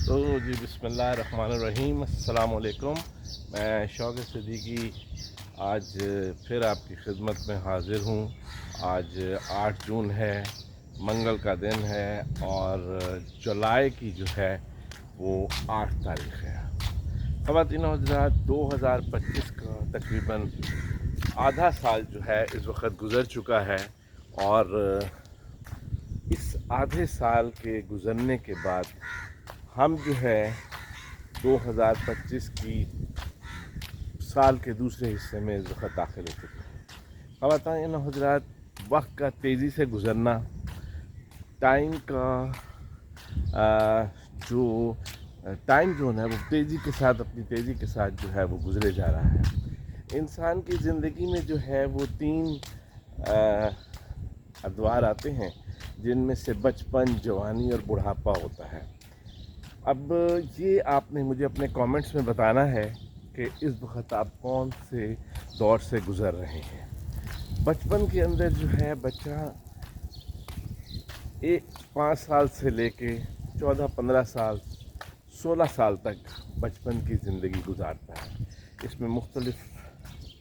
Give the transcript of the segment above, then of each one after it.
تو جی बिस्मिल्लाहिर्रहमानिर्रहीम अस्सलाम वालेकुम। मैं शौक़ सिद्दीकी आज फिर आपकी खिदमत में हाज़िर हूँ। आज 8 जून है, मंगल का दिन है और जुलाई की जो है वो 8 तारीख़ है। ख़वातीन और हज़रात, 2025 का तकरीबन आधा साल जो है इस वक्त गुज़र चुका है और इस आधे साल के गुज़रने के बाद हम जो है 2025 की साल के दूसरे हिस्से में इस वक्त दाखिल हो चुके हैं। ख़वातीन और हज़रात, वक्त का तेज़ी से गुज़रना, टाइम का जो टाइम जोन है वो तेज़ी के साथ, अपनी तेज़ी के साथ जो है वो गुज़रे जा रहा है। इंसान की ज़िंदगी में जो है वो 3 अदवार आते हैं, जिनमें से बचपन, जवानी और बुढ़ापा होता है। अब ये आपने मुझे अपने कमेंट्स में बताना है कि इस वक्त आप कौन से दौर से गुज़र रहे हैं। बचपन के अंदर जो है बच्चा 5 साल से लेके 14-15 साल 16 साल तक बचपन की ज़िंदगी गुजारता है। इसमें मुख्तलिफ़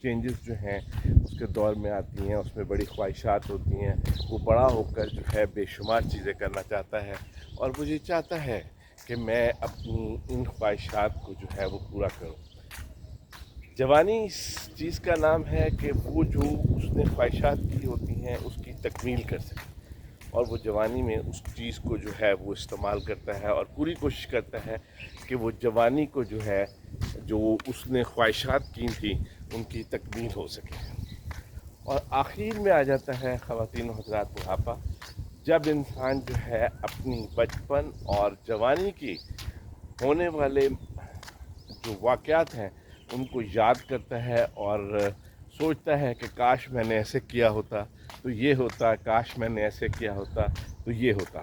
चेंजेस जो हैं उसके दौर में आती हैं, उसमें बड़ी ख्वाहिशात होती हैं। वो बड़ा होकर जो है बेशुमार चीज़ें करना चाहता है और वो ये चाहता है कि मैं अपनी इन ख्वाहिशात को जो है वो पूरा करूं। जवानी इस चीज़ का नाम है कि वो जो उसने ख्वाहिशात की होती हैं उसकी तकमील कर सके, और वो जवानी में उस चीज़ को जो है वो इस्तेमाल करता है और पूरी कोशिश करता है कि वो जवानी को जो है, जो उसने ख्वाहिशात की थी, उनकी तकमील हो सके। और आखिर में आ जाता है ख़वातीन हज़रात बुढ़ापा, जब इंसान जो है अपनी बचपन और जवानी की होने वाले जो वाक़यात हैं उनको याद करता है और सोचता है कि काश मैंने ऐसे किया होता तो ये होता, काश मैंने ऐसे किया होता तो ये होता।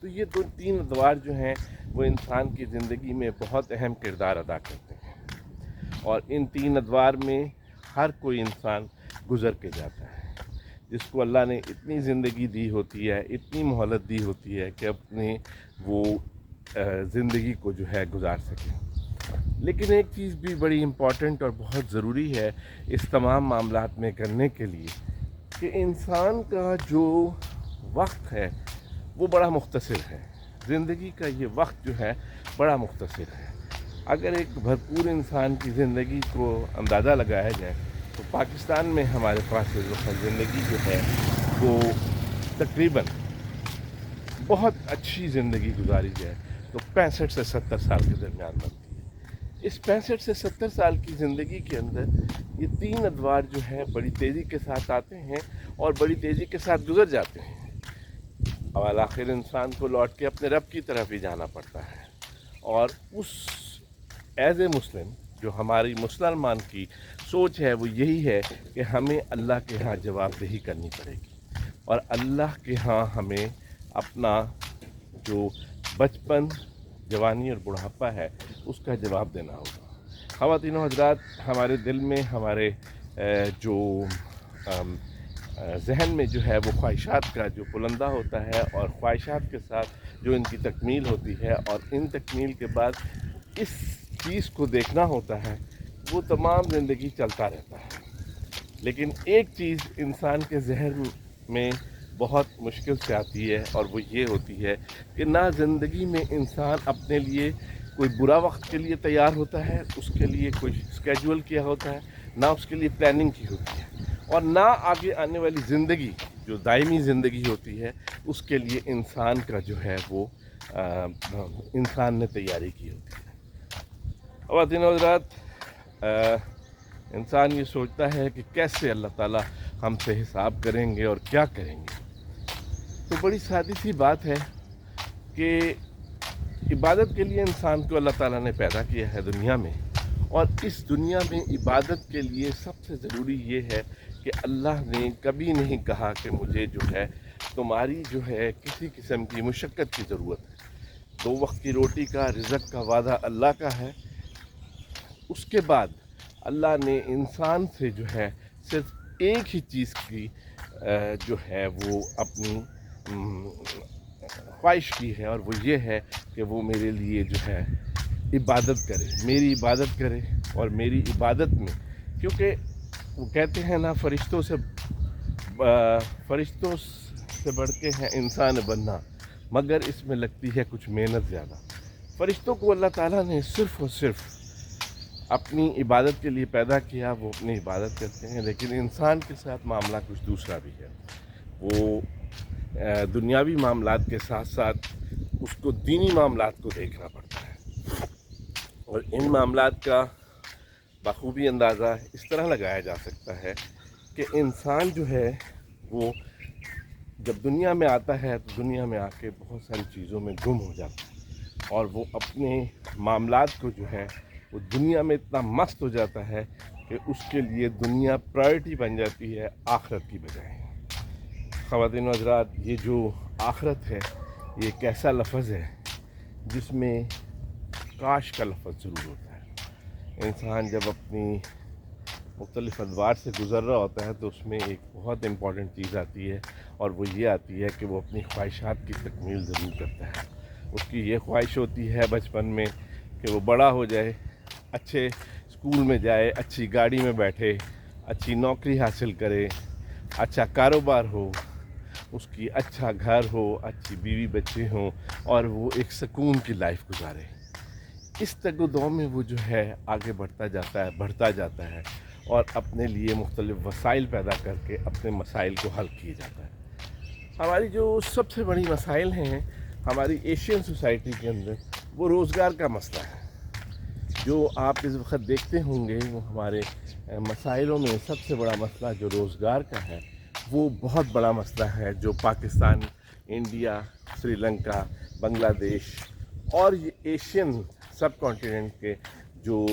तो ये 3 अदवार जो हैं वो इंसान की ज़िंदगी में बहुत अहम किरदार अदा करते हैं और इन 3 अदवार में हर कोई इंसान गुज़र के जाता है। जिसको अल्लाह ने इतनी ज़िंदगी दी होती है, इतनी मोहलत दी होती है कि अपने वो ज़िंदगी को जो है गुजार सके। लेकिन एक चीज़ भी बड़ी इम्पॉर्टेंट और बहुत ज़रूरी है इस तमाम मामलात में करने के लिए, कि इंसान का जो वक्त है वो बड़ा मुख्तसर है। ज़िंदगी का ये वक्त जो है बड़ा मुख्तसर है। अगर एक भरपूर इंसान की ज़िंदगी को अंदाज़ा लगाया जाए तो पाकिस्तान में हमारे पास इस वक्त ज़िंदगी जो है वो तकरीबन बहुत अच्छी ज़िंदगी गुजारी जाए तो 65 से 70 साल के दरमियान बनती है। इस 65 से 70 साल की ज़िंदगी के अंदर ये 3 अदवार जो है बड़ी तेज़ी के साथ आते हैं और बड़ी तेज़ी के साथ गुजर जाते हैं। और आखिर इंसान को लौट के अपने रब की तरफ ही जाना पड़ता है और उस एज़ ए मुस्लिम जो हमारी मुसलमान की सोच है वो यही है कि हमें अल्लाह के यहाँ जवाबदेही करनी पड़ेगी और अल्लाह के यहाँ हमें अपना जो बचपन, जवानी और बुढ़ापा है उसका जवाब देना होगा। ख़वातीन हज़रात, हमारे दिल में, हमारे जो जहन में जो है वो ख्वाहिशात का जो बुलंदा होता है और ख्वाहिशात के साथ जो इनकी तकमील होती है और इन तकमील के बाद इस चीज़ को देखना होता है, वो तमाम ज़िंदगी चलता रहता है। लेकिन एक चीज़ इंसान के जहन में बहुत मुश्किल से आती है और वो ये होती है कि ना ज़िंदगी में इंसान अपने लिए कोई बुरा वक्त के लिए तैयार होता है, उसके लिए कोई स्केड्यूल किया होता है, ना उसके लिए प्लानिंग की होती है, और ना आगे आने वाली ज़िंदगी जो दायमी ज़िंदगी होती है उसके लिए इंसान का जो है वो इंसान ने तैयारी की होती है। ख़वातीन हज़रात, इंसान ये सोचता है कि कैसे अल्लाह ताला हमसे हिसाब करेंगे और क्या करेंगे। तो बड़ी सादी सी बात है कि इबादत के लिए इंसान को अल्लाह ताला ने पैदा किया है दुनिया में, और इस दुनिया में इबादत के लिए सबसे ज़रूरी ये है कि अल्लाह ने कभी नहीं कहा कि मुझे जो है तुम्हारी जो है किसी किस्म की मुशक्क़त की ज़रूरत है। 2 वक्त की रोटी का, रिज़्क़ का वादा अल्लाह का है। उसके बाद अल्लाह ने इंसान से जो है सिर्फ एक ही चीज़ की जो है वो अपनी ख्वाहिश की है, और वो ये है कि वो मेरे लिए जो है इबादत करे, मेरी इबादत करे। और मेरी इबादत में, क्योंकि वो कहते हैं ना, फरिश्तों से बढ़ के है इंसान बनना, मगर इसमें लगती है कुछ मेहनत ज़्यादा। फरिश्तों को अल्लाह ताला ने सिर्फ़ और सिर्फ अपनी इबादत के लिए पैदा किया, वो अपनी इबादत करते हैं, लेकिन इंसान के साथ मामला कुछ दूसरा भी है। वो दुनियावी मामलात के साथ साथ उसको दीनी मामलात को देखना पड़ता है, और इन मामलात का बखूबी अंदाज़ा इस तरह लगाया जा सकता है कि इंसान जो है वो जब दुनिया में आता है तो दुनिया में आके बहुत सारी चीज़ों में गुम हो जाता है, और वो अपने मामलात को जो है वो दुनिया में इतना मस्त हो जाता है कि उसके लिए दुनिया प्रायोरिटी बन जाती है आखिरत की बजाय। ख़वातीन व हज़रात, ये जो आखिरत है ये एक ऐसा लफ्ज़ है जिसमें काश का लफ्ज़ ज़रूर होता है। इंसान जब अपनी मुख्तलिफ़ अदवार से गुज़र रहा होता है तो उसमें एक बहुत इम्पॉर्टेंट चीज़ आती है, और वो ये आती है कि वो अपनी ख्वाहिशात की तकमील ज़रूर करता है। उसकी ये ख्वाहिश होती है बचपन में कि वो बड़ा हो जाए, अच्छे स्कूल में जाए, अच्छी गाड़ी में बैठे, अच्छी नौकरी हासिल करे, अच्छा कारोबार हो, उसकी अच्छा घर हो, अच्छी बीवी बच्चे हों, और वो एक सुकून की लाइफ गुजारे। इस तगो-दो में वो जो है आगे बढ़ता जाता है और अपने लिए मुख्तलिफ़ वसाइल पैदा करके अपने मसाइल को हल किए जाता है। हमारी जो सबसे बड़ी मसाइल हैं हमारी एशियन सोसाइटी के अंदर, वो रोज़गार का मसला है। जो आप इस वक्त देखते होंगे वो हमारे मसाइलों में सबसे बड़ा मसला जो रोज़गार का है, वो बहुत बड़ा मसला है, जो पाकिस्तान, इंडिया, श्रीलंका, बांग्लादेश और ये एशियन सब कॉन्टिनेंट के जो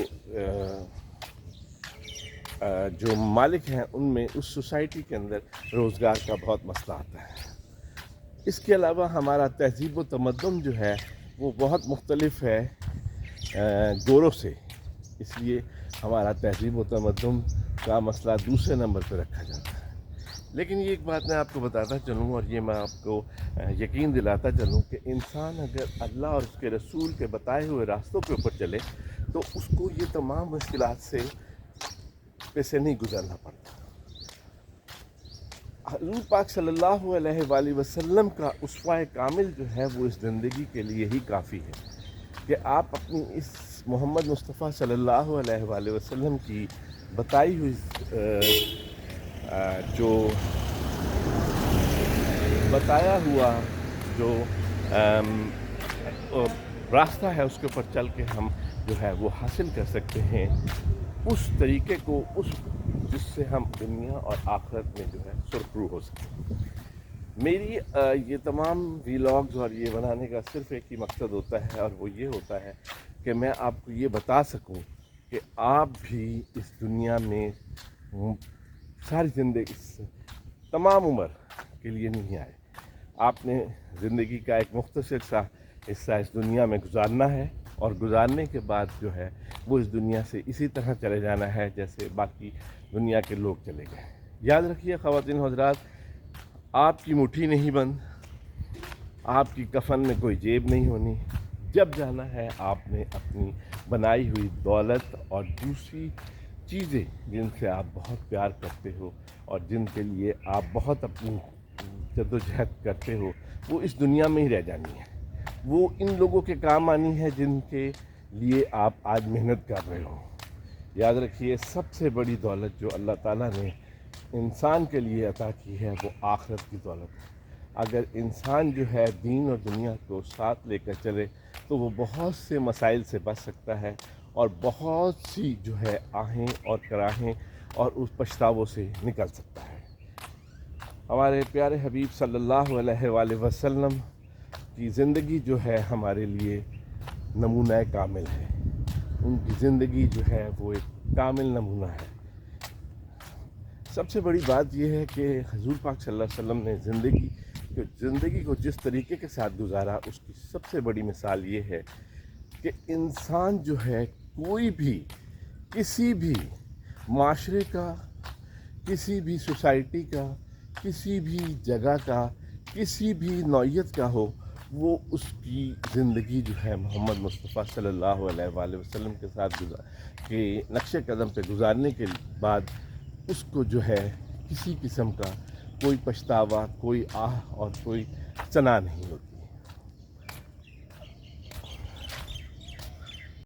मालिक हैं उनमें, उस सोसाइटी के अंदर रोज़गार का बहुत मसला आता है। इसके अलावा हमारा तहज़ीब व तमद्दुन जो है वो बहुत मुख्तलिफ़ है गोरों से, इसलिए हमारा तहज़ीब व तमद्दुन का मसला दूसरे नंबर पर रखा जाता है। लेकिन ये एक बात मैं आपको बताता चलूँ, और ये मैं आपको यकीन दिलाता चलूँ कि इंसान अगर अल्लाह और उसके रसूल के बताए हुए रास्तों के ऊपर चले तो उसको ये तमाम मुश्किलात से नहीं गुजरना पड़ता। हुज़ूर पाक सल्लल्लाहु अलैहि वसल्लम का उसवा कामिल जो है वो इस ज़िंदगी के लिए ही काफ़ी है कि आप अपनी इस मोहम्मद मुस्तफ़ा सल्लल्लाहु अलैहि वसल्लम की बताई हुई जो बताया हुआ जो रास्ता है उसके ऊपर चल के हम जो है वो हासिल कर सकते हैं उस तरीके को, उस जिससे हम दुनिया और आखिरत में जो है सुरखरू हो सकें। मेरी ये तमाम वीलॉग्स और ये बनाने का सिर्फ़ एक ही मकसद होता है, और वो ये होता है कि मैं आपको ये बता सकूं कि आप भी इस दुनिया में सारी ज़िंदगी, तमाम उम्र के लिए नहीं आए। आपने ज़िंदगी का एक मुख्तसर सा हिस्सा इस दुनिया में गुजारना है, और गुजारने के बाद जो है वो इस दुनिया से इसी तरह चले जाना है जैसे बाकी दुनिया के लोग चले गए। याद रखिए ख़वातीन हज़रात, आपकी मुट्ठी नहीं बंद, आपकी कफन में कोई जेब नहीं होनी। जब जाना है आपने अपनी बनाई हुई दौलत और दूसरी चीज़ें जिनसे आप बहुत प्यार करते हो और जिनके लिए आप बहुत अपनी जद्दोजहद करते हो, वो इस दुनिया में ही रह जानी है। वो इन लोगों के काम आनी है जिनके लिए आप आज मेहनत कर रहे हो। याद रखिए, सबसे बड़ी दौलत जो अल्लाह ताला ने इंसान के लिए अता की है वो आखिरत की दौलत है। अगर इंसान जो है दीन और दुनिया को साथ लेकर चले तो वो बहुत से मसाइल से बच सकता है, और बहुत सी जो है आहें और कराहें और उस पछतावों से निकल सकता है। हमारे प्यारे हबीब सल्लल्लाहु अलैहि वसल्लम की ज़िंदगी जो है हमारे लिए नमूना कामिल है। उनकी ज़िंदगी जो है वो एक कामिल नमूना है। सबसे बड़ी बात यह है कि हुज़ूर पाक सल्लल्लाहु अलैहि वसल्लम ने ज़िंदगी को जिस तरीके के साथ गुजारा, उसकी सबसे बड़ी मिसाल ये है कि इंसान जो है कोई भी किसी भी माशरे का, किसी भी सोसाइटी का, किसी भी जगह का, किसी भी नौइयत का हो, وہ اس کی زندگی جو ہے محمد مصطفیٰ صلی اللہ علیہ وآلہ وسلم کے ساتھ کے نقش قدم پہ گزارنے کے بعد اس کو جو ہے کسی قسم کا کوئی پچھتاوا، کوئی آہ اور کوئی ثنا نہیں ہوتی.